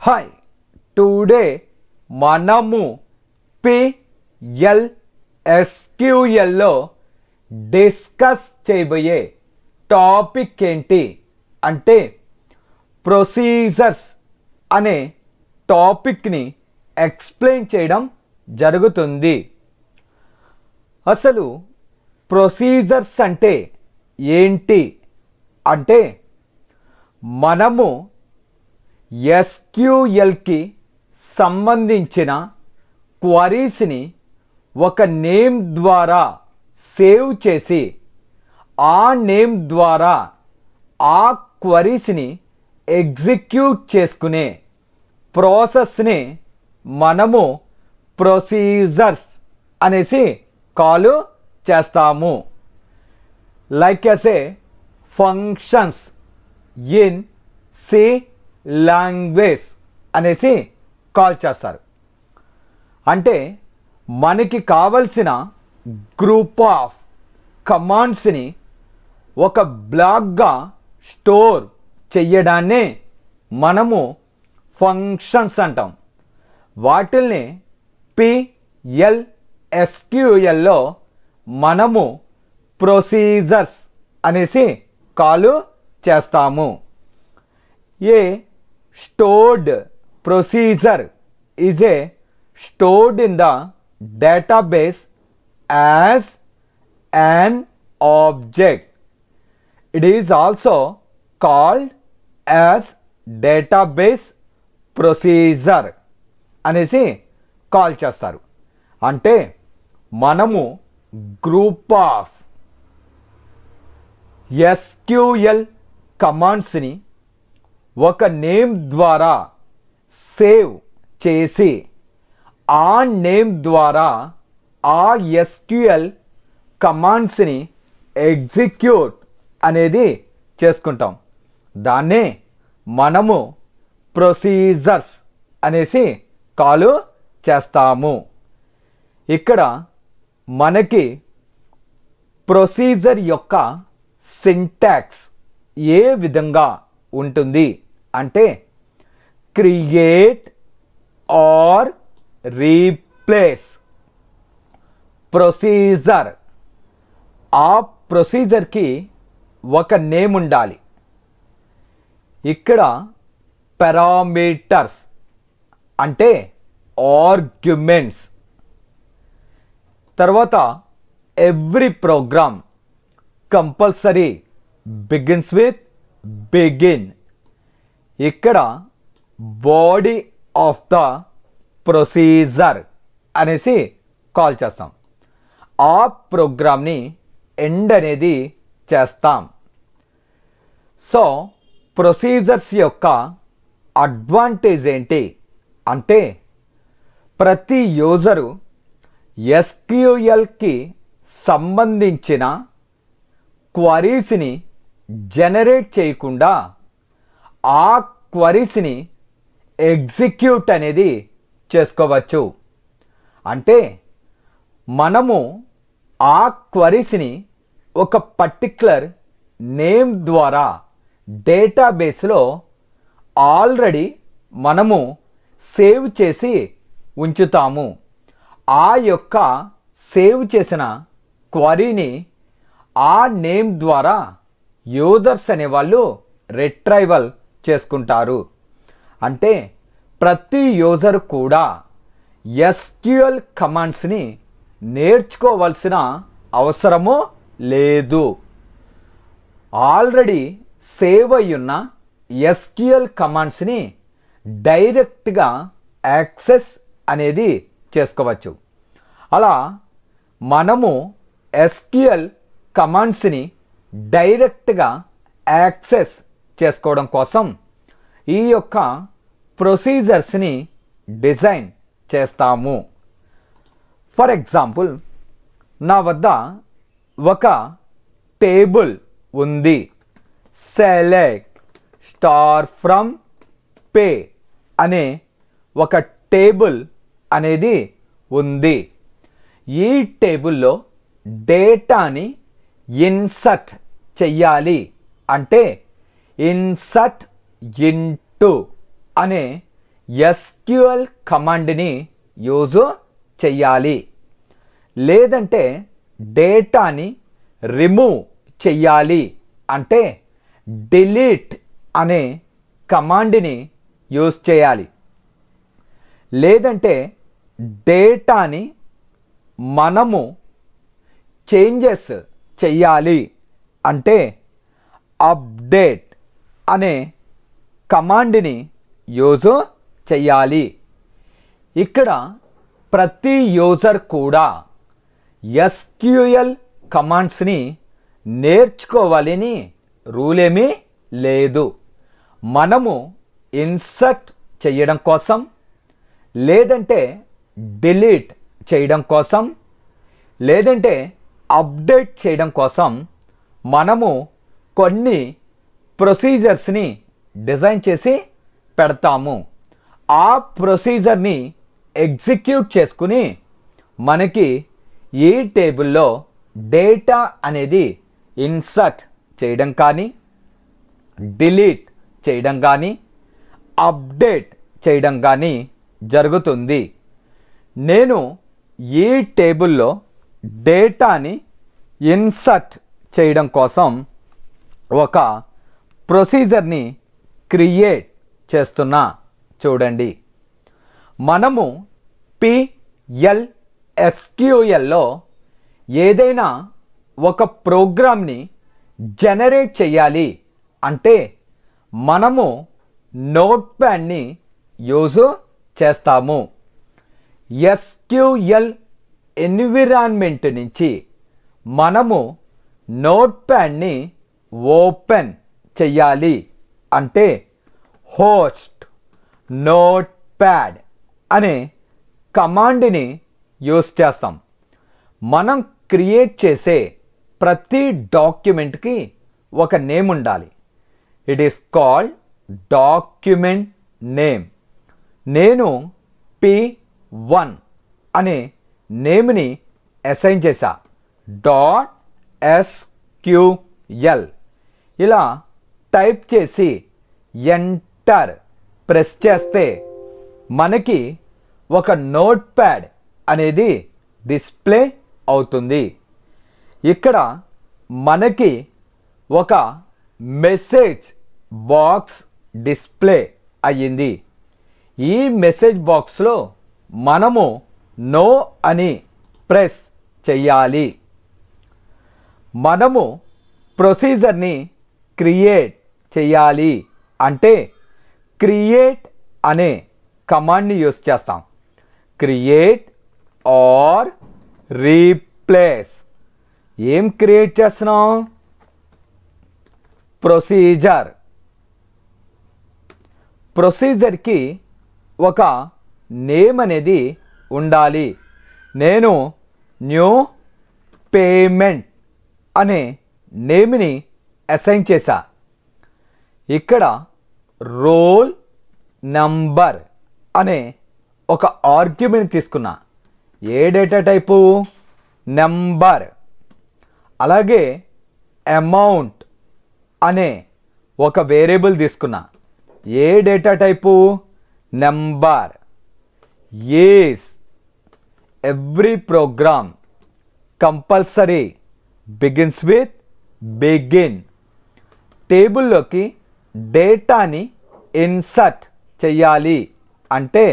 Hi today మనము PLSQL లో discuss చేయబోయే టాపిక్ ఏంటి అంటే ప్రొసీజర్స్ అనే టాపిక్ని ఎక్స్ప్లెయిన్ చేయడం జరుగుతుంది. అసలు ప్రొసీజర్స్ అంటే ఏంటి అంటే మనము SQLకి సంబంధించిన క్వరీస్ని ఒక నేమ్ ద్వారా సేవ్ చేసి ఆ నేమ్ ద్వారా ఆ క్వరీస్ని ఎగ్జిక్యూట్ చేసుకునే ప్రాసెస్ని మనము ప్రొసీజర్స్ అనేసి కాల్ చేస్తాము. Like as a functions in C language అనేసి కాల్ చేస్తారు. అంటే మనకి కావలసిన గ్రూప్ ఆఫ్ కమాండ్స్ని ఒక బ్లాక్గా స్టోర్ చెయ్యడాన్నే మనము ఫంక్షన్స్ అంటాం. వాటిల్ని PLSQLలో మనము ప్రొసీజర్స్ అనేసి కాల్ చేస్తాము. ఏ stored procedure is a stored in the database as an object. It is also called as database procedure అనేసి కాల్ చేస్తారు. అంటే మనము గ్రూప్ ఆఫ్ SQL కమాండ్స్ని ఒక నేమ్ ద్వారా సేవ్ చేసి ఆ నేమ్ ద్వారా ఆ SQL కమాండ్స్ని ఎగ్జిక్యూట్ అనేది చేసుకుంటాం. దాన్నే మనము ప్రొసీజర్స్ అనేసి కాల్ చేస్తాము. ఇక్కడ మనకి ప్రొసీజర్ యొక్క సింటాక్స్ ఏ విధంగా ఉంటుంది అంటే క్రియేట్ ఆర్ రీప్లేస్ ప్రొసీజర్. ఆ ప్రొసీజర్కి ఒక నేమ్ ఉండాలి. ఇక్కడ పారామీటర్స్ అంటే ఆర్గ్యుమెంట్స్. తర్వాత every program compulsory begins with begin. ఇక్కడ బాడీ ఆఫ్ ద ప్రొసీజర్ అనేసి కాల్ చేస్తాం. ఆ ప్రోగ్రామ్ని ఎండ్ అనేది చేస్తాం. సో ప్రొసీజర్స్ యొక్క అడ్వాంటేజ్ ఏంటి అంటే ప్రతి యూజరు SQLకి సంబంధించిన క్వరీస్ని జనరేట్ చేయకుండా ఆ క్వరీస్ని ఎగ్జిక్యూట్ అనేది చేసుకోవచ్చు. అంటే మనము ఆ క్వరీస్ని ఒక పర్టిక్యులర్ నేమ్ ద్వారా డేటాబేస్లో ఆల్రెడీ మనము సేవ్ చేసి ఉంచుతాము. ఆ యొక్క సేవ్ చేసిన క్వరీని ఆ నేమ్ ద్వారా యూజర్స్ అనేవాళ్ళు రిట్రైవల్ చేసుకుంటారు. అంటే ప్రతి యూజర్ కూడా SQL కమాండ్స్ని నేర్చుకోవాల్సిన అవసరము లేదు. ఆల్రెడీ సేవ్ అయ్యున్న SQL కమాండ్స్ని డైరెక్ట్గా యాక్సెస్ అనేది చేసుకోవచ్చు. అలా మనము SQL కమాండ్స్ని డైరెక్ట్గా యాక్సెస్ చేసుకోవడం కోసం ఈ యొక్క ప్రొసీజర్స్ని డిజైన్ చేస్తాము. ఫర్ ఎగ్జాంపుల్ నా వద్ద ఒక టేబుల్ ఉంది. సెలెక్ట్ స్టార్ ఫ్రమ్ పే అనే ఒక టేబుల్ అనేది ఉంది. ఈ టేబుల్లో డేటాని ఇన్సర్ట్ చెయ్యాలి అంటే ఇన్సర్ట్ ఇంటూ అనే ఎస్క్యూఎల్ కమాండ్ని యూజ్ చెయ్యాలి. లేదంటే డేటాని రిమూవ్ చెయ్యాలి అంటే డిలీట్ అనే కమాండ్ని యూజ్ చేయాలి. లేదంటే డేటాని మనము చేంజెస్ చెయ్యాలి అంటే అప్డేట్ అనే కమాండ్ని యూజ్ చెయ్యాలి. ఇక్కడ ప్రతి యూజర్ కూడా ఎస్క్యూఎల్ కమాండ్స్ని నేర్చుకోవాలని రూల్ ఏమీ లేదు. మనము ఇన్సర్ట్ చేయడం కోసం, లేదంటే డిలీట్ చేయడం కోసం, లేదంటే అప్డేట్ చేయడం కోసం మనము కొన్ని ప్రొసీజర్స్ని డిజైన్ చేసి పెడతాము. ఆ ప్రొసీజర్ని ఎగ్జిక్యూట్ చేసుకుని మనకి ఈ టేబుల్లో డేటా అనేది ఇన్సర్ట్ చేయడం కానీ, డిలీట్ చేయడం కానీ, అప్డేట్ చేయడం కానీ జరుగుతుంది. నేను ఈ టేబుల్లో డేటాని ఇన్సర్ట్ చేయడం కోసం ఒక ప్రొసీజర్ని క్రియేట్ చేస్తున్నా. చూడండి, మనము PLSQLలో ఏదైనా ఒక ప్రోగ్రామ్ని జనరేట్ చేయాలి అంటే మనము నోట్ప్యాడ్ని యూజ్ చేస్తాము. SQL ఎన్విరాన్మెంట్ నుంచి మనము నోట్ప్యాడ్ని ఓపెన్ చెయ్యాలి అంటే హోస్ట్ నోట్ప్యాడ్ అనే కమాండ్ని యూజ్ చేస్తాం. మనం క్రియేట్ చేసే ప్రతి డాక్యుమెంట్కి ఒక నేమ్ ఉండాలి. It is called document name. నేను P1 అనే నేమ్ని అసైన్ చేశా. .SQL ఇలా టైప్ చేసి ఎంటర్ ప్రెస్ చేస్తే మనకి ఒక నోట్ప్యాడ్ అనేది డిస్ప్లే అవుతుంది. ఇక్కడ మనకి ఒక మెసేజ్ బాక్స్ డిస్ప్లే అయ్యింది. ఈ మెసేజ్ బాక్స్లో మనము నో అని ప్రెస్ చెయ్యాలి. మనము ప్రొసీజర్ని క్రియేట్ చేయాలి అంటే క్రియేట్ అనే కమాండ్ని యూజ్ చేస్తాం. Create are replace. ఏం క్రియేట్ చేస్తున్నాం? ప్రొసీజర్. ప్రొసీజర్కి ఒక నేమ్ అనేది ఉండాలి. నేను న్యూ పేమెంట్ అనే నేమ్ని అసైన్ చేశా. ఇక్కడ రోల్ నంబర్ అనే ఒక ఆర్గ్యుమెంట్ తీసుకున్నా. ఏ డేటా టైపు? నెంబర్. అలాగే అమౌంట్ అనే ఒక వేరియబుల్ తీసుకున్నా. ఏ data type? Number. Is every program compulsory begins with begin. టేబుల్లోకి డేటాని ఇన్సర్ట్ చెయ్యాలి అంటే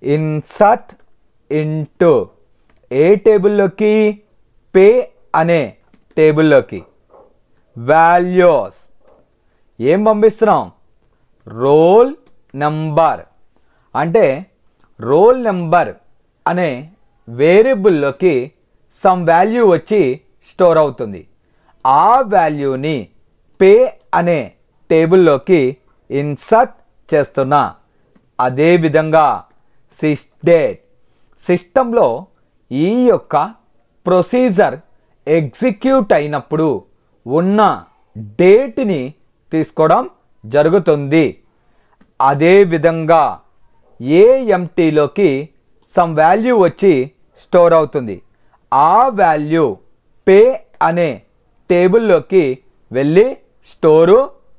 ఇన్సర్ట్ ఇంటూ. ఏ టేబుల్లోకి? పే అనే టేబుల్లోకి. వాల్యూస్. ఏం పంపిస్తున్నాం? Roll number. అంటే రోల్ నంబర్ అనే వేరియబుల్లోకి సమ్ వాల్యూ వచ్చి స్టోర్ అవుతుంది. ఆ వాల్యూని పే అనే టేబుల్లోకి ఇన్సర్ట్ చేస్తున్నా. అదేవిధంగా సిస్డేట్. సిస్టంలో ఈ యొక్క ప్రొసీజర్ ఎగ్జిక్యూట్ అయినప్పుడు ఉన్న డేట్ని తీసుకోవడం జరుగుతుంది. అదేవిధంగా ఏఎంటీలోకి సమ్ వాల్యూ వచ్చి స్టోర్ అవుతుంది. ఆ వాల్యూ పే అనే టేబుల్లోకి వెళ్ళి స్టోరు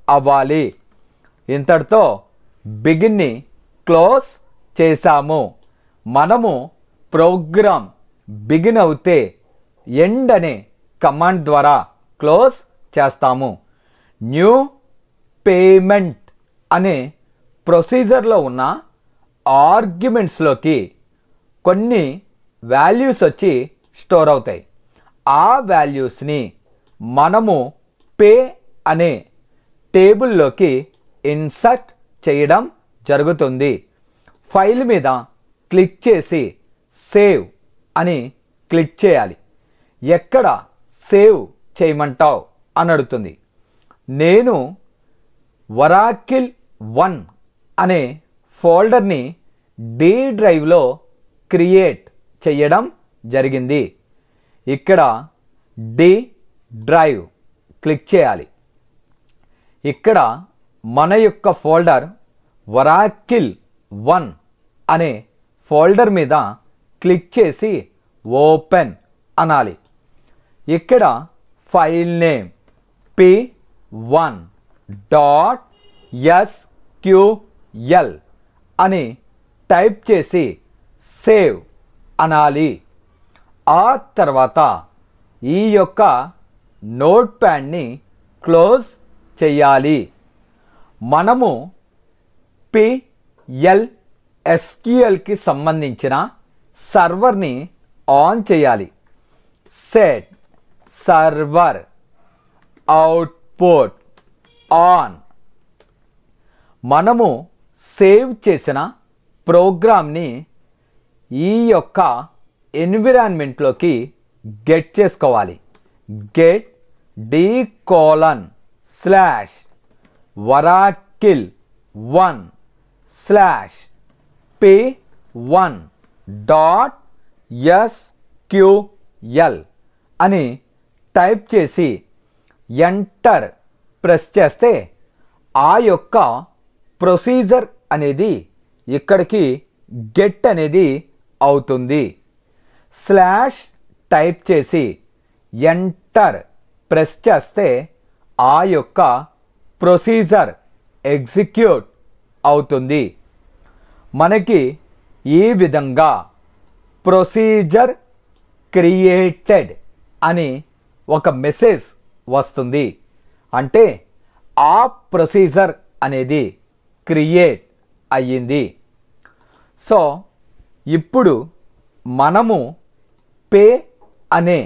అవ్వాలి. ఇంతటితో బిగిన్ని క్లోజ్ చేశాము. మనము ప్రోగ్రామ్ బిగిన్ అవుతే ఎండ్ అనే కమాండ్ ద్వారా క్లోజ్ చేస్తాము. న్యూ పేమెంట్ అనే ప్రొసీజర్లో ఉన్న ఆర్గ్యుమెంట్స్లోకి కొన్ని వాల్యూస్ వచ్చి స్టోర్ అవుతాయి. ఆ వాల్యూస్ని మనము పే అనే టేబుల్లోకి ఇన్సర్ట్ చేయడం జరుగుతుంది. ఫైల్ మీద క్లిక్ చేసి సేవ్ అని క్లిక్ చేయాలి. ఎక్కడ సేవ్ చేయమంటావు అని అడుగుతుంది. నేను వరాకిల్ 1 అనే ఫోల్డర్ని డి డ్రైవ్లో క్రియేట్ చేయడం జరిగింది. ఇక్కడ డి డ్రైవ్ క్లిక్ చేయాలి. ఇక్కడ మన యొక్క ఫోల్డర్ వరాకిల్ 1 అనే ఫోల్డర్ మీద క్లిక్ చేసి ఓపెన్ అనాలి. ఇక్కడ ఫైల్ నేమ్ p1.sql అని టైప్ చేసి సేవ్ అనాలి. ఆ తర్వాత ఈ యొక్క నోట్ ప్యాడ్ని క్లోజ్ చేయాలి. మనము PLSQLకి సంబంధించిన సర్వర్ని ఆన్ చేయాలి. Set server output on. మనము సేవ్ చేసిన ప్రోగ్రామ్ని ఈ యొక్క ఎన్విరాన్మెంట్లోకి గెట్ చేసుకోవాలి. గెట్ d://p1.sql అని టైప్ చేసి ఎంటర్ ప్రెస్ చేస్తే ఆ యొక్క ప్రొసీజర్ అనేది ఇక్కడికి గెట్ అనేది అవుతుంది. స్లాష్ టైప్ చేసి ఎంటర్ ప్రెస్ చేస్తే ఆ యొక్క ప్రొసీజర్ ఎగ్జిక్యూట్ అవుతుంది. మనకి ఈ విధంగా ప్రొసీజర్ క్రియేటెడ్ అని ఒక మెసేజ్ వస్తుంది. అంటే ఆ ప్రొసీజర్ అనేది క్రియేట్ అయ్యింది. సో ఇప్పుడు మనము పే అనే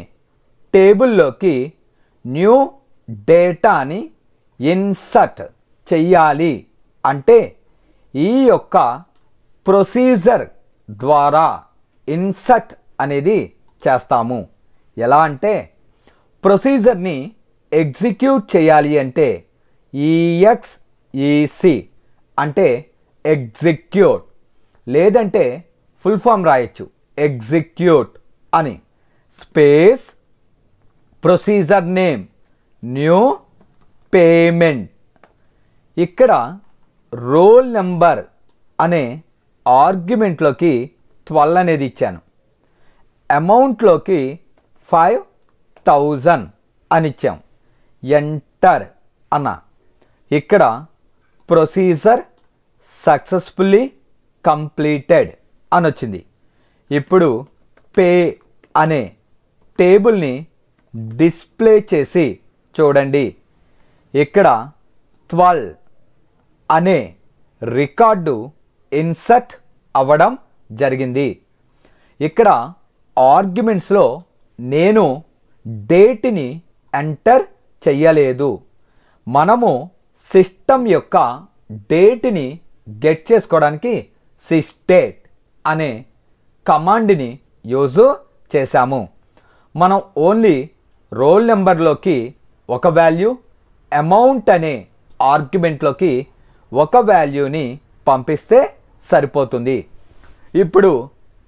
టేబుల్లోకి న్యూ డేటాని ఇన్సర్ట్ చెయ్యాలి. అంటే ఈ యొక్క ప్రొసీజర్ ద్వారా ఇన్సర్ట్ అనేది చేస్తాము. ఎలా అంటే ప్రొసీజర్ని ఎగ్జిక్యూట్ చేయాలి అంటే EXEC అంటే ఎగ్జిక్యూట్, లేదంటే ఫుల్ ఫామ్ రాయొచ్చు ఎగ్జిక్యూట్ అని, space procedure name new payment. ఇక్కడ రోల్ నెంబర్ అనే ఆర్గ్యుమెంట్లోకి 12 అనేది ఇచ్చాను. అమౌంట్లోకి 5000 అని ఇచ్చాం. ఎంటర్ అన్న. ఇక్కడ ప్రొసీజర్ సక్సెస్ఫుల్లీ కంప్లీటెడ్ అని వచ్చింది. ఇప్పుడు పే అనే టేబుల్ని డిస్ప్లే చేసి చూడండి. ఇక్కడ 12 అనే రికార్డు ఇన్సర్ట్ అవ్వడం జరిగింది. ఇక్కడ ఆర్గ్యుమెంట్స్లో నేను డేట్ని ఎంటర్ చెయ్యలేదు. మనము సిస్టమ్ యొక్క డేట్ని గెట్ చేసుకోవడానికి సిస్టేట్ అనే కమాండ్ని యూజ్ చేశాము. మనం ఓన్లీ రోల్ నెంబర్లోకి ఒక వాల్యూ, అమౌంట్ అనే ఆర్గ్యుమెంట్లోకి ఒక వాల్యూని పంపిస్తే సరిపోతుంది. ఇప్పుడు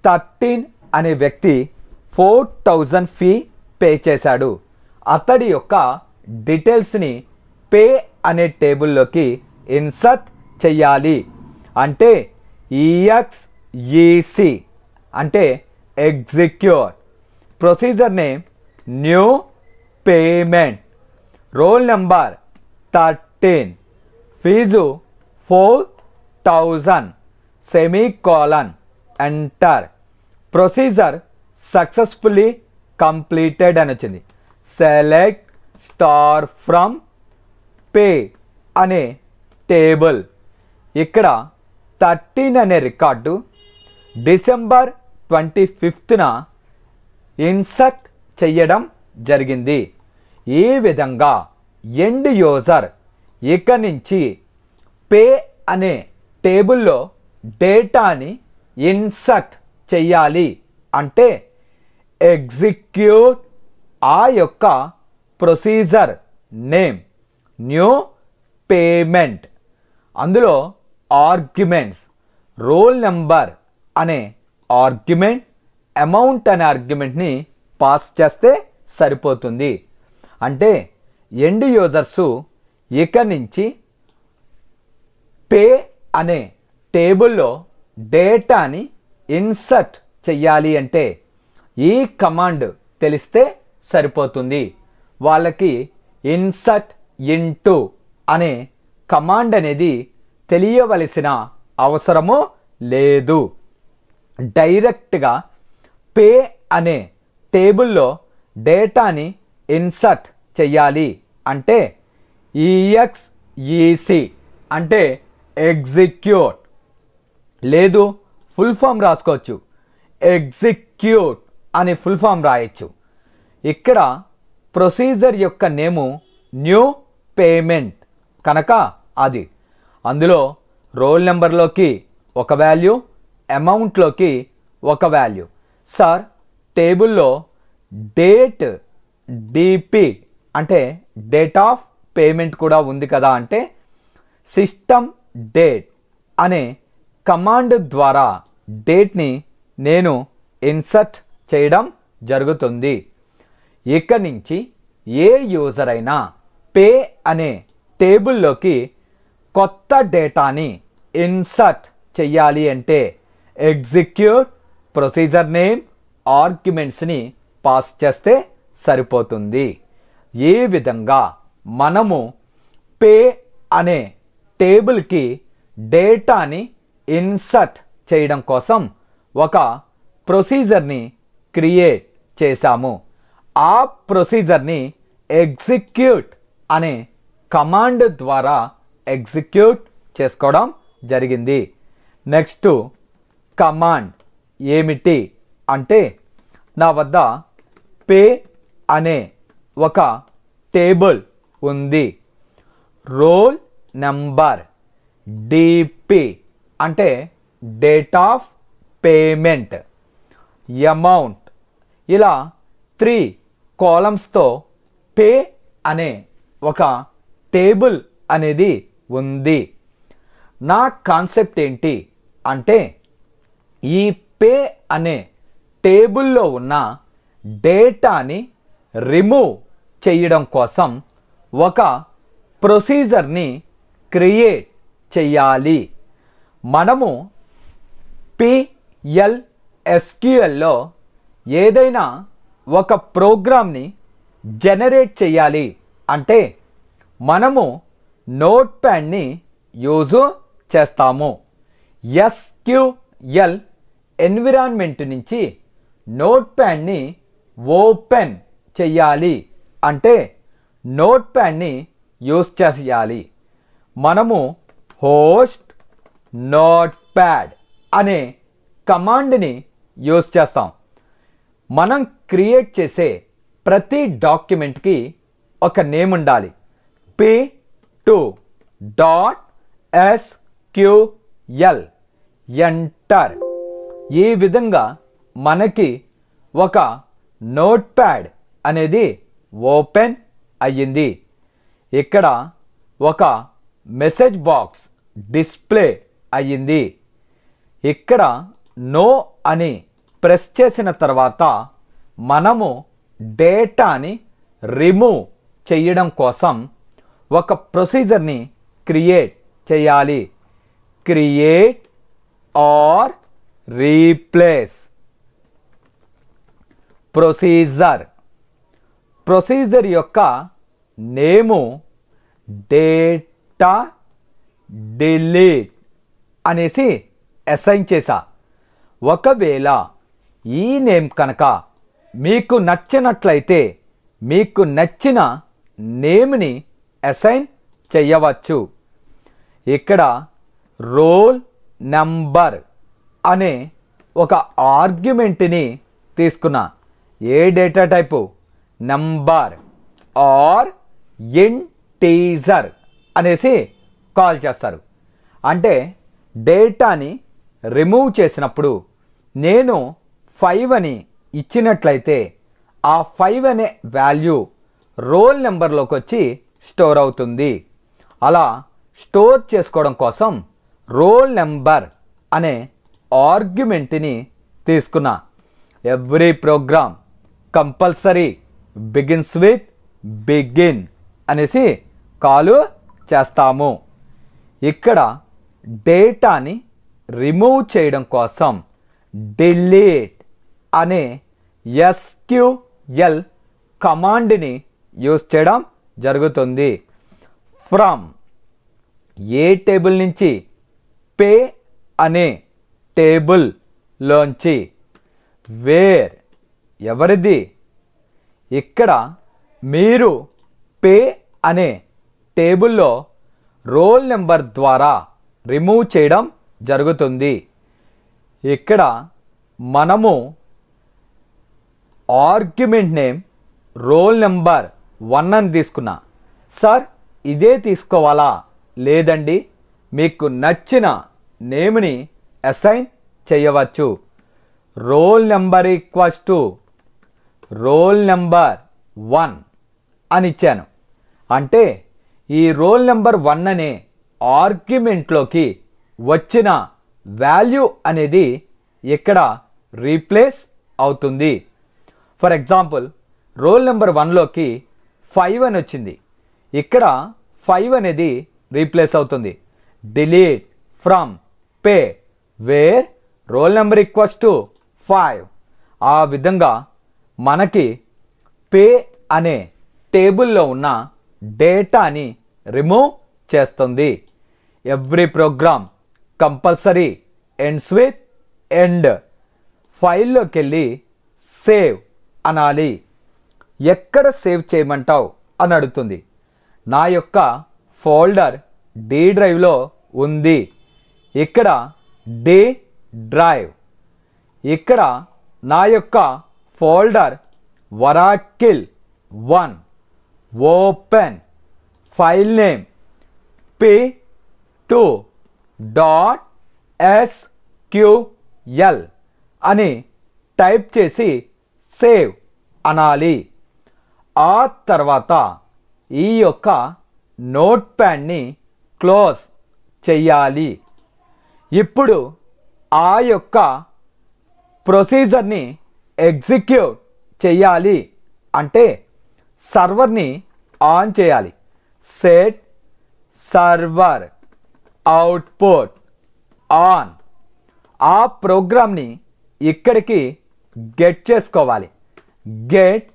13 అనే వ్యక్తి 4000 ఫీ పే చేశాడు. అతడి యొక్క డీటెయిల్స్ని పే అనే టేబుల్లోకి ఇన్సర్ట్ చెయ్యాలి. అంటే EXEC అంటే execute, procedure name new payment, roll number 13, fee 4000, semicolon enter procedure successfully completed అని వచ్చింది. సెలెక్ట్ స్టార్ ఫ్రమ్ పే అనే టేబుల్. ఇక్కడ 13 అనే రికార్డు డిసెంబర్ 25న ఇన్సర్ట్ చేయడం జరిగింది. ఈ విధంగా ఎండ్ యూజర్ ఇక నుంచి పే అనే టేబుల్లో డేటాని ఇన్సర్ట్ చెయ్యాలి అంటే ఎగ్జిక్యూట్ ఆ యొక్క ప్రొసీజర్ నేమ్ న్యూ పేమెంట్, అందులో ఆర్గ్యుమెంట్స్ రోల్ నెంబర్ అనే ఆర్గ్యుమెంట్, అమౌంట్ అనే ఆర్గ్యుమెంట్ని పాస్ చేస్తే సరిపోతుంది. అంటే ఎండ్ యూజర్సు ఇక నుంచి పే అనే టేబుల్లో డేటాని ఇన్సర్ట్ చెయ్యాలి అంటే ఈ కమాండ్ తెలిస్తే సరిపోతుంది. వాళ్ళకి ఇన్సర్ట్ ఇంటూ అనే కమాండ్ అనేది తెలియవలసిన అవసరము లేదు. డైరెక్ట్గా పే అనే టేబుల్లో డేటాని ఇన్సర్ట్ చెయ్యాలి అంటే ఈఎక్స్ఈసి అంటే ఎగ్జిక్యూట్, లేదు ఫుల్ ఫామ్ రాసుకోవచ్చు, ఎగ్జిక్యూట్ అని ఫుల్ ఫామ్ రాయొచ్చు. ఇక్కడ ప్రొసీజర్ యొక్క నేము న్యూ పేమెంట్ కనుక అది, అందులో రోల్ నెంబర్లోకి ఒక వాల్యూ, అమౌంట్లోకి ఒక వాల్యూ. సార్ టేబుల్లో డేట్ డిపి అంటే డేట్ ఆఫ్ పేమెంట్ కూడా ఉంది కదా అంటే సిస్టమ్ డేట్ అనే కమాండ్ ద్వారా డేట్ని నేను ఇన్సర్ట్ చేయడం జరుగుతుంది. ఇక నుంచి ఏ యూజర్ అయినా పే అనే టేబుల్లోకి కొత్త డేటాని ఇన్సర్ట్ చెయ్యాలి అంటే ఎగ్జిక్యూట్ ప్రొసీజర్ నేమ్ ఆర్గ్యుమెంట్స్ని పాస్ చేస్తే సరిపోతుంది. ఈ విధంగా మనము పే అనే టేబుల్కి డేటాని ఇన్సర్ట్ చేయడం కోసం ఒక ప్రొసీజర్ని క్రియేట్ చేశాము. ఆ ప్రొసీజర్ని ఎగ్జిక్యూట్ అనే కమాండ్ ద్వారా ఎగ్జిక్యూట్ చేసుకోవడం జరిగింది. నెక్స్ట్ కమాండ్ ఏమిటి అంటే నా వద్ద పే అనే ఒక టేబుల్ ఉంది. రోల్ నెంబర్, డిపి అంటే డేట్ ఆఫ్ పేమెంట్, అమౌంట్, ఇలా 3 కాలమ్స్తో పే అనే ఒక టేబుల్ అనేది ఉంది. నా కాన్సెప్ట్ ఏంటి అంటే ఈ పే అనే టేబుల్లో ఉన్న డేటాని రిమూవ్ చేయడం కోసం ఒక ప్రొసీజర్ని క్రియేట్ చేయాలి. మనము PLSQLలో ఏదైనా ఒక ప్రోగ్రామ్ని జనరేట్ చేయాలి అంటే మనము నోట్ ప్యాడ్ని యూజ్ చేస్తాము. SQL ఎన్విరాన్మెంట్ నుంచి నోట్ ప్యాడ్ని ఓపెన్ చేయాలి అంటే నోట్ ప్యాడ్ని యూజ్ చేయాలి. మనము హోస్ట్ నోట్ ప్యాడ్ అనే కమాండ్ని యూజ్ చేస్తాం. మనం క్రియేట్ చేసే ప్రతి డాక్యుమెంట్కి ఒక నేమ్ ఉండాలి. p2.sql enter. ఈ విధంగా మనకి ఒక నోట్ ప్యాడ్ అనేది ఓపెన్ అయ్యింది. ఇక్కడ ఒక మెసేజ్ బాక్స్ డిస్ప్లే అయ్యింది. ఇక్కడ నో అని ప్రెస్ చేసిన తర్వాత మనము డేటాని రిమూవ్ చేయడం కోసం ఒక ప్రొసీజర్ని క్రియేట్ చేయాలి. Create are replace procedure. Procedure యొక్క నేము డేటా డిలీట్ అనేసి అసైన్ చేశా. ఒకవేళ ఈ నేమ్ కనుక మీకు నచ్చినట్లయితే మీకు నచ్చిన నేమ్ని అసైన్ చేయవచ్చు. ఇక్కడ రోల్ నెంబర్ అనే ఒక ఆర్గ్యుమెంట్ని తీసుకున్నా. ఏ data type? Number or integer అనేసి కాల్ చేస్తారు. అంటే డేటాని రిమూవ్ చేసినప్పుడు నేను 5 అని ఇచ్చినట్లయితే ఆ 5 అనే వాల్యూ రోల్ నెంబర్లోకి వచ్చి స్టోర్ అవుతుంది. అలా స్టోర్ చేసుకోవడం కోసం రోల్ నెంబర్ అనే ఆర్గ్యుమెంట్ని తీసుకున్నా. Every program compulsory begins with begin అనేసి కాల్ చేస్తాము. ఇక్కడ డేటాని రిమూవ్ చేయడం కోసం డిలీట్ అనే SQL కమాండ్ని యూజ్ చేయడం జరుగుతుంది. ఫ్రమ్ ఏ టేబుల్ నుంచి? పే అనే టేబుల్లోంచి. వేర్ ఎవరిది? ఇక్కడ మీరు పే అనే టేబుల్లో రోల్ నెంబర్ ద్వారా రిమూవ్ చేయడం జరుగుతుంది. ఇక్కడ మనము ఆర్గ్యుమెంట్ నేమ్ రోల్ నెంబర్ 1 అని తీసుకున్నా. సార్ ఇదే తీసుకోవాలా? లేదండి, మీకు నచ్చిన నేమ్ని అసైన్ చేయవచ్చు. Role number equals to roll number 1 అని ఇచ్చాను. అంటే ఈ రోల్ నెంబర్ 1 అనే ఆర్గ్యుమెంట్లోకి వచ్చిన వాల్యూ అనేది ఇక్కడ రీప్లేస్ అవుతుంది. ఫర్ ఎగ్జాంపుల్ రోల్ నెంబర్ 1లోకి 5 అని వచ్చింది. ఇక్కడ 5 అనేది రీప్లేస్ అవుతుంది. Delete from pay where roll number equals to 5. ఆ విధంగా మనకి పే అనే టేబుల్లో ఉన్న డేటాని రిమూవ్ చేస్తుంది. Every program compulsory ends with end. ఫైల్లోకి వెళ్ళి సేవ్ అనాలి. ఎక్కడ సేవ్ చేయమంటావు అని అడుగుతుంది. నా యొక్క ఫోల్డర్ డి డ్రైవ్లో ఉంది. ఇక్కడ డి డ్రైవ్. ఇక్కడ నా యొక్క folder వరాకిల్ 1. Open file name p2.sql అని టైప్ చేసి సేవ్ అనాలి. ఆ తర్వాత ఈ యొక్క నోట్ ప్యాడ్ని క్లోజ్ చెయ్యాలి. ఇప్పుడు ఆ యొక్క ప్రొసీజర్ని ఎగ్జిక్యూట్ చెయ్యాలి అంటే సర్వర్ని ఆన్ చేయాలి. Set server output on. ఆ ప్రోగ్రామ్ని ఇక్కడికి గెట్ చేసుకోవాలి. Get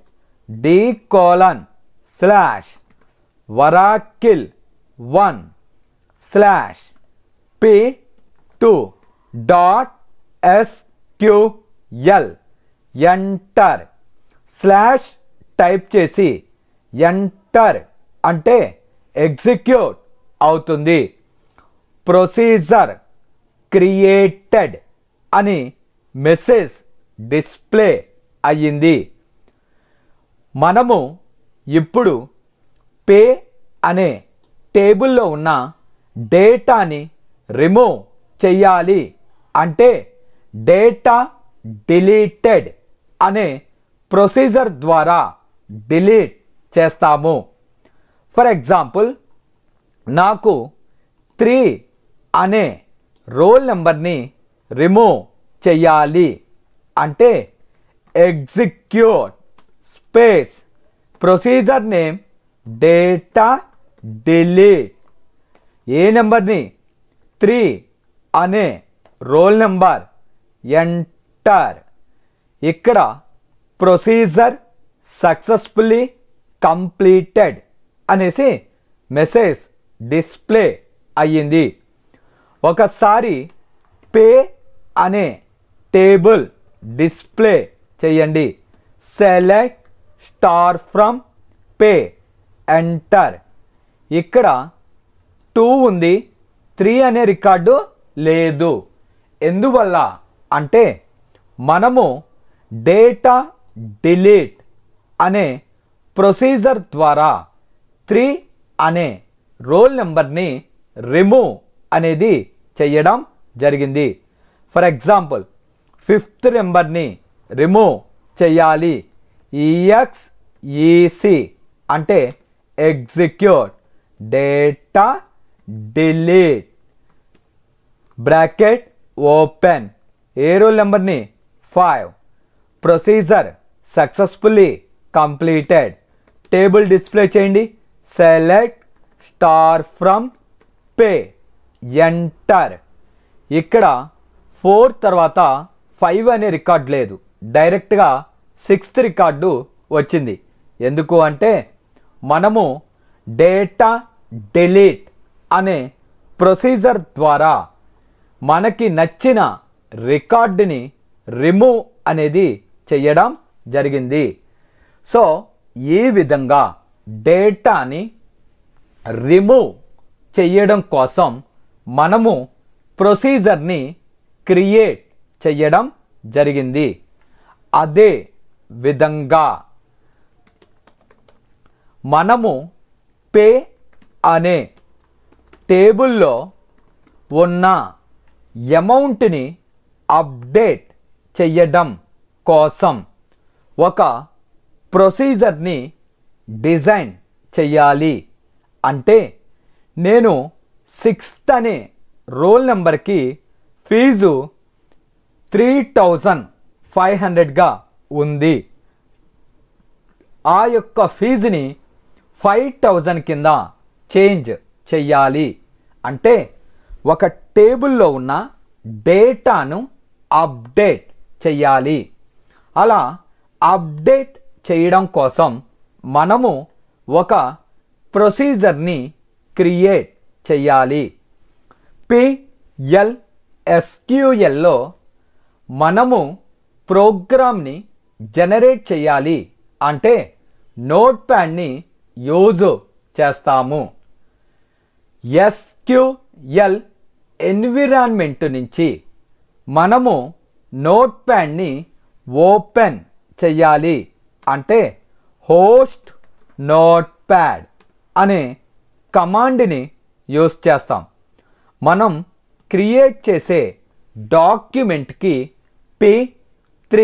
d://varacle1/p2.sql enter. Slash type చేసి ఎంటర్ అంటే ఎగ్జిక్యూట్ అవుతుంది. ప్రొసీజర్ క్రియేటెడ్ అని మెసేజ్ డిస్ప్లే అయ్యింది. మనము ఇప్పుడు పే అనే టేబుల్లో ఉన్న డేటాని రిమూవ్ చెయ్యాలి అంటే డేటా డిలీటెడ్ అనే ప్రొసీజర్ ద్వారా డిలీట్ చేస్తాము. ఫర్ ఎగ్జాంపుల్ నాకు 3 అనే రోల్ నెంబర్ని రిమూవ్ చెయ్యాలి అంటే execute space procedure name data delete. ఏ నెంబర్ని? 3 అనే రోల్ నెంబర్. ఎంటర్. ఇక్కడ ప్రొసీజర్ సక్సెస్ఫుల్లీ కంప్లీటెడ్ అనేసి మెసేజ్ డిస్ప్లే అయ్యింది. ఒకసారి పే అనే టేబుల్ డిస్ప్లే చేయండి. Select star from pay, enter. ఇక్కడ 2 ఉంది, 3 అనే రికార్డు లేదు. ఎందువల్ల అంటే మనము డేటా డిలీట్ అనే ప్రొసీజర్ ద్వారా 3 అనే రోల్ నెంబర్ని రిమూవ్ అనేది చేయడం జరిగింది. ఫర్ ఎగ్జాంపుల్ 5th నెంబర్ని రిమూవ్ చేయాలి. EXEC అంటే execute data delete bracket open. ఏ రోల్ నెంబర్ని? 5. Procedure successfully completed. Table display చేయండి. Select star from pay, enter. ఇక్కడ 4 తర్వాత 5 అనే రికార్డ్ లేదు, డైరెక్ట్గా 6th రికార్డు వచ్చింది. ఎందుకు అంటే మనము డేటా డిలీట్ అనే ప్రొసీజర్ ద్వారా మనకి నచ్చిన రికార్డుని రిమూవ్ అనేది చేయడం జరిగింది. సో ఈ విధంగా డేటాని రిమూవ్ చేయడం కోసం మనము ప్రొసీజర్ని క్రియేట్ చేయడం జరిగింది. అదే విధంగా మనము పే అనే టేబుల్లో ఉన్న అమౌంట్ని అప్డేట్ చేయడం కోసం ఒక ప్రొసీజర్ని డిజైన్ చేయాలి. అంటే నేను 6th అనే రోల్ నెంబర్కి ఫీజు 3500గా ఉంది. ఆ యొక్క ఫీజుని 5000 కింద చేంజ్ చెయ్యాలి. అంటే ఒక టేబుల్లో ఉన్న డేటాను అప్డేట్ చెయ్యాలి. అలా అప్డేట్ చేయడం కోసం మనము ఒక ప్రొసీజర్ని క్రియేట్ చెయ్యాలి. PLSQLలో మనము ప్రోగ్రామ్ని జనరేట్ చేయాలి అంటే నోట్ప్యాడ్ని యూజ్ చేస్తాము. SQL ఎన్విరాన్మెంట్ నుంచి మనము నోట్ప్యాడ్ని ఓపెన్ చేయాలి అంటే హోస్ట్ నోట్ప్యాడ్ అనే కమాండ్ని యూజ్ చేస్తాం. మనం క్రియేట్ చేసే డాక్యుమెంట్కి P3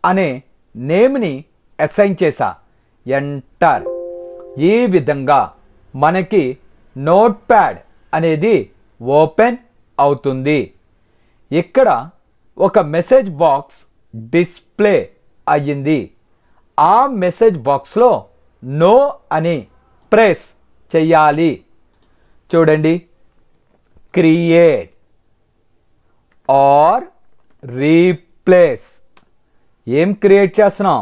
అనే నేమ్ని అసైన్ చేసా. ఎంటర్. ఈ విధంగా మనకి నోట్ప్యాడ్ అనేది ఓపెన్ అవుతుంది. ఇక్కడ ఒక మెసేజ్ బాక్స్ డిస్ప్లే అయ్యింది. ఆ మెసేజ్ బాక్స్లో నో అని ప్రెస్ చెయ్యాలి. చూడండి, క్రియేట్ ఆర్ రీప్లేస్. ఏం క్రియేట్ చేస్తున్నాం?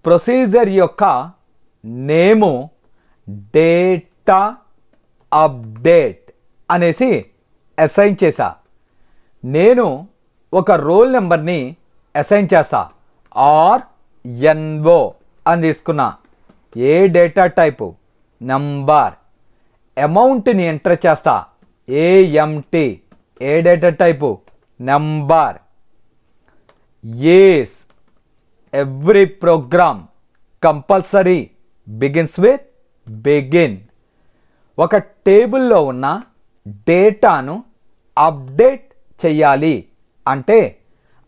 ప్రొసీజర్ యొక్క నేము డేటా అప్డేట్ అనేసి అసైన్ చేసా. నేను ఒక రోల్ నెంబర్ని అసైన్ చేస్తా. RNO అని తీసుకున్నా. ఏ డేటా టైపు? నంబర్. అమౌంట్ని ఎంటర్ చేస్తా. AMT. ఏ data type? Number. Yes, every program compulsory begins with begin. ఒక టేబుల్లో ఉన్న డేటాను అప్డేట్ చేయాలి అంటే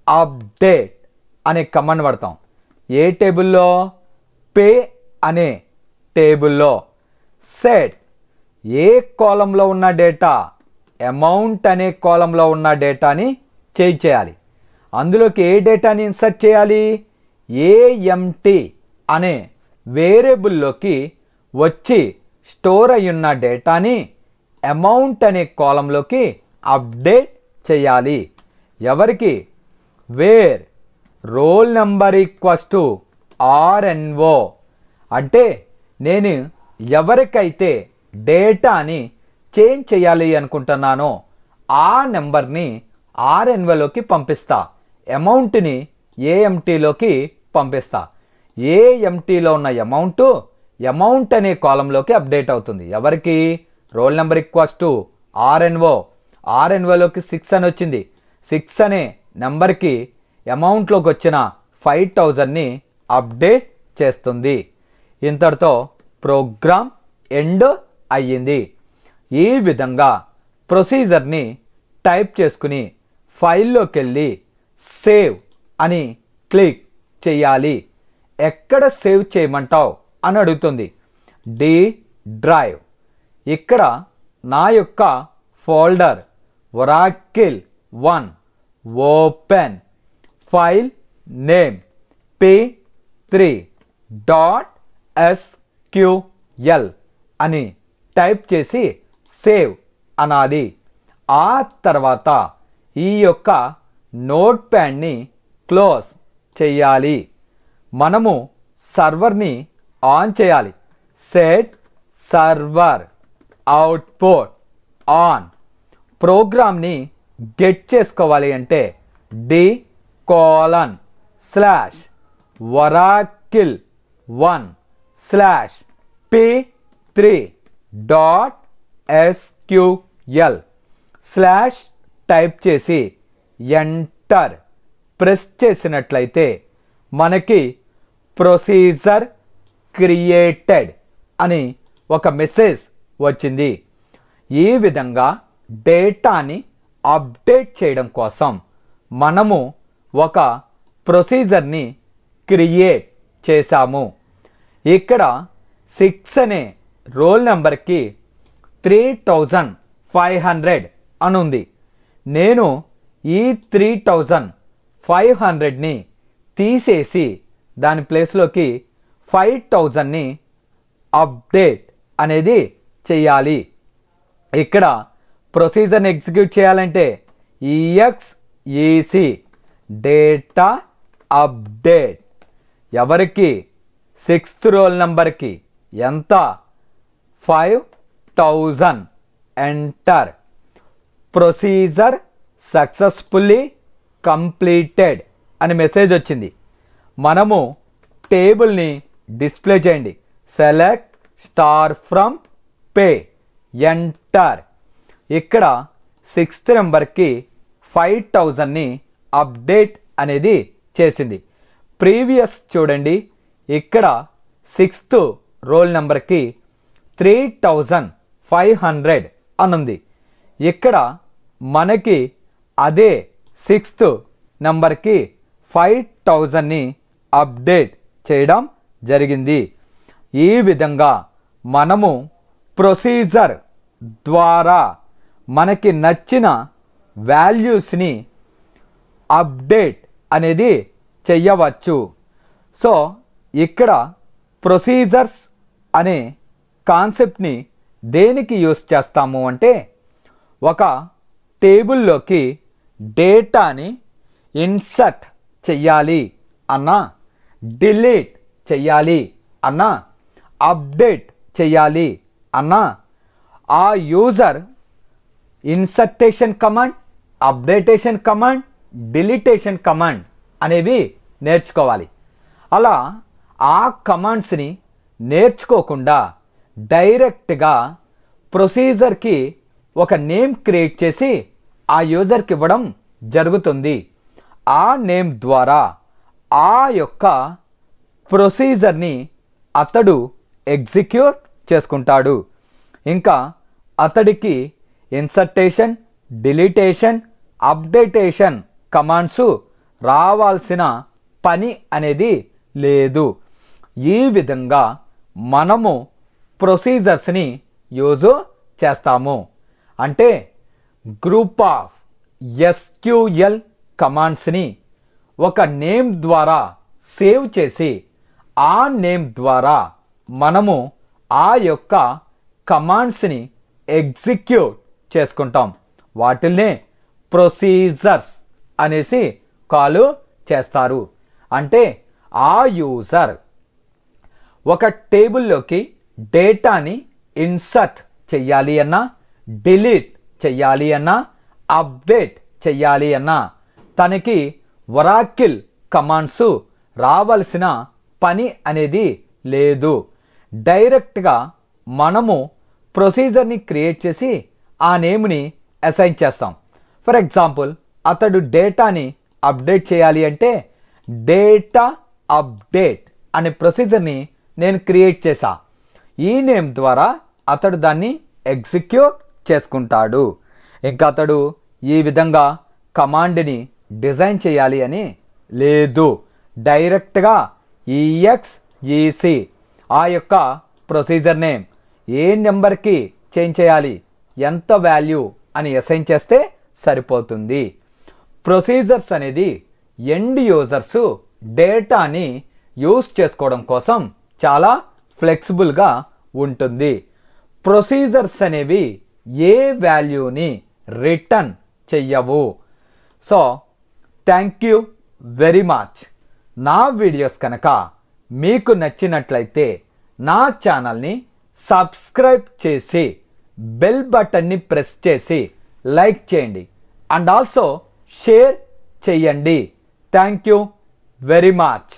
అప్డేట్ అనే కమాండ్ వాడతాం. ఏ టేబుల్లో? పే అనే టేబుల్లో. సెట్ ఏ కాలంలో ఉన్న డేటా? అమౌంట్ అనే కాలంలో ఉన్న డేటాని చేంజ్ చేయాలి. అందులోకి ఏ డేటాని ఇన్సర్ట్ చేయాలి? AMT అనే వేరియబుల్లోకి వచ్చి స్టోర్ అయ్యున్న డేటాని అమౌంట్ అనే కాలంలోకి అప్డేట్ చేయాలి. ఎవరికి? Where roll number equals to RNO. అంటే నేను ఎవరికైతే డేటాని చేంజ్ చేయాలి అనుకుంటున్నానో ఆ నెంబర్ని ఆర్ఎన్వలోకి పంపిస్తా, అమౌంట్ని ఏఎంటీలోకి పంపిస్తా. ఏఎంటీలో ఉన్న అమౌంట్ అనే కాలంలోకి అప్డేట్ అవుతుంది. ఎవరికి? రోల్ నెంబర్ ఈక్వల్స్ టు ఆర్ఎన్ఓలోకి 6 అని వచ్చింది. 6 అనే నెంబర్కి అమౌంట్లోకి వచ్చిన 5000ని అప్డేట్ చేస్తుంది. ఇంతటితో ప్రోగ్రామ్ ఎండ్ అయ్యింది. ఈ విధంగా ప్రొసీజర్ని టైప్ చేసుకుని ఫైల్లోకి వెళ్ళి సేవ్ అని క్లిక్ చేయాలి. ఎక్కడ సేవ్ చేయమంటావు అని అడుగుతుంది. D drive. ఇక్కడ నా యొక్క folder Oracle 1 open file name p3.sql అని టైప్ చేసి సేవ్ అనాలి. ఆ తర్వాత ఈ యొక్క నోట్ ప్యాడ్ని క్లోజ్ చేయాలి. మనము సర్వర్ని ఆన్ చేయాలి. Set server output on. ప్రోగ్రామ్ని గెట్ చేసుకోవాలి అంటే d:/oracle1/p3.sql/ టైప్ చేసి ఎంటర్ ప్రెస్ చేసినట్లయితే మనకి ప్రొసీజర్ క్రియేటెడ్ అని ఒక మెసేజ్ వచ్చింది. ఈ విధంగా డేటాని అప్డేట్ చేయడం కోసం మనము ఒక ప్రొసీజర్ని క్రియేట్ చేశాము. ఇక్కడ 6 అనే రోల్ నెంబర్కి 3500 అని ఉంది. నేను ఈ 3500ని తీసేసి దాని ప్లేస్లోకి 5000ని అప్డేట్ అనేది చేయాలి. ఇక్కడ ప్రొసీజర్ని ఎగ్జిక్యూట్ చేయాలంటే exec డేటా అప్డేట్. ఎవరికి? 6th రోల్ నెంబర్కి. ఎంత? 5000. ఎంటర్. ప్రొసీజర్ సక్సెస్ఫుల్లీ కంప్లీటెడ్ అని మెసేజ్ వచ్చింది. మనము టేబుల్ని డిస్ప్లే చేయండి. Select star from pay. Enter. ఇక్కడ 6th నెంబర్కి 5000ని అప్డేట్ అనేది చేసింది. ప్రీవియస్ చూడండి, ఇక్కడ 6th రోల్ నెంబర్కి 3500 అనుంది. ఇక్కడ మనకి అదే 6th నెంబర్కి 5000ని అప్డేట్ చేయడం జరిగింది. ఈ విధంగా మనము ప్రొసీజర్ ద్వారా మనకి నచ్చిన వాల్యూస్ని అప్డేట్ అనేది చెయ్యవచ్చు. సో ఇక్కడ ప్రొసీజర్స్ అనే కాన్సెప్ట్ని దేనికి యూస్ చేస్తాము అంటే, ఒక టేబుల్లోకి డేటాని ఇన్సర్ట్ చెయ్యాలి అన్నా, డిలీట్ చెయ్యాలి అన్నా, అప్డేట్ చెయ్యాలి అన్నా, ఆ user insertation command, updatation command, deletation command అనేవి నేర్చుకోవాలి. అలా ఆ కమాండ్స్ని నేర్చుకోకుండా డైరెక్ట్గా ప్రొసీజర్కి ఒక నేమ్ క్రియేట్ చేసి ఆ యూజర్కి ఇవ్వడం జరుగుతుంది. ఆ నేమ్ ద్వారా ఆ యొక్క ప్రొసీజర్ని అతడు ఎగ్జిక్యూట్ చేసుకుంటాడు. ఇంకా అతడికి ఇన్సర్టేషన్, డిలీటేషన్, అప్డేటేషన్ కమాండ్స్ రావాల్సిన పని అనేది లేదు. ఈ విధంగా మనము ప్రొసీజర్స్ని యూజ్ చేస్తాము. అంటే గ్రూప్ ఆఫ్ SQL కమాండ్స్ని ఒక నేమ్ ద్వారా సేవ్ చేసి ఆ నేమ్ ద్వారా మనము ఆ యొక్క కమాండ్స్ని ఎగ్జిక్యూట్ చేసుకుంటాం. వాటిల్నే ప్రొసీజర్స్ అనేసి కాల్ చేస్తారు. అంటే ఆ యూజర్ ఒక టేబుల్లోకి డేటాని ఇన్సర్ట్ చెయ్యాలి అన్నా, డిలీట్ చెయ్యాలి అన్నా అప్డేట్ చెయ్యాలి అన్నా తనకి ఒరాకిల్ కమాండ్స్ రావాల్సిన పని అనేది లేదు. డైరెక్ట్గా మనము ప్రొసీజర్ని క్రియేట్ చేసి ఆ నేమ్ని అసైన్ చేస్తాం. ఫర్ ఎగ్జాంపుల్ అతడు డేటాని అప్డేట్ చేయాలి అంటే డేటా అప్డేట్ అనే ప్రొసీజర్ని నేను క్రియేట్ చేశా. ఈ నేమ్ ద్వారా అతడు దాన్ని ఎగ్జిక్యూట్ చేసుకుంటాడు. ఇంకా అతడు ఈ విధంగా కమాండ్ని డిజైన్ చేయాలి అని లేదు. డైరెక్ట్గా ఈఎక్స్ఈసి ఆ యొక్క ప్రొసీజర్ నేమ్ ఏ నెంబర్కి చేంజ్ చేయాలి, ఎంత వాల్యూ అని అసైన్ చేస్తే సరిపోతుంది. ప్రొసీజర్స్ అనేది ఎండ్ యూజర్స్ డేటాని యూస్ చేసుకోవడం కోసం చాలా ఫ్లెక్సిబుల్గా ఉంటుంది. ప్రొసీజర్స్ అనేవి ఏ వాల్యూని రిటర్న్ చెయ్యవు. So thank you very much. నా వీడియోస్ కనుక మీకు నచ్చినట్లయితే నా ఛానల్ని సబ్స్క్రైబ్ చేసి బెల్ బటన్ని ప్రెస్ చేసి లైక్ చేయండి అండ్ ఆల్సో షేర్ చేయండి. Thank you very much.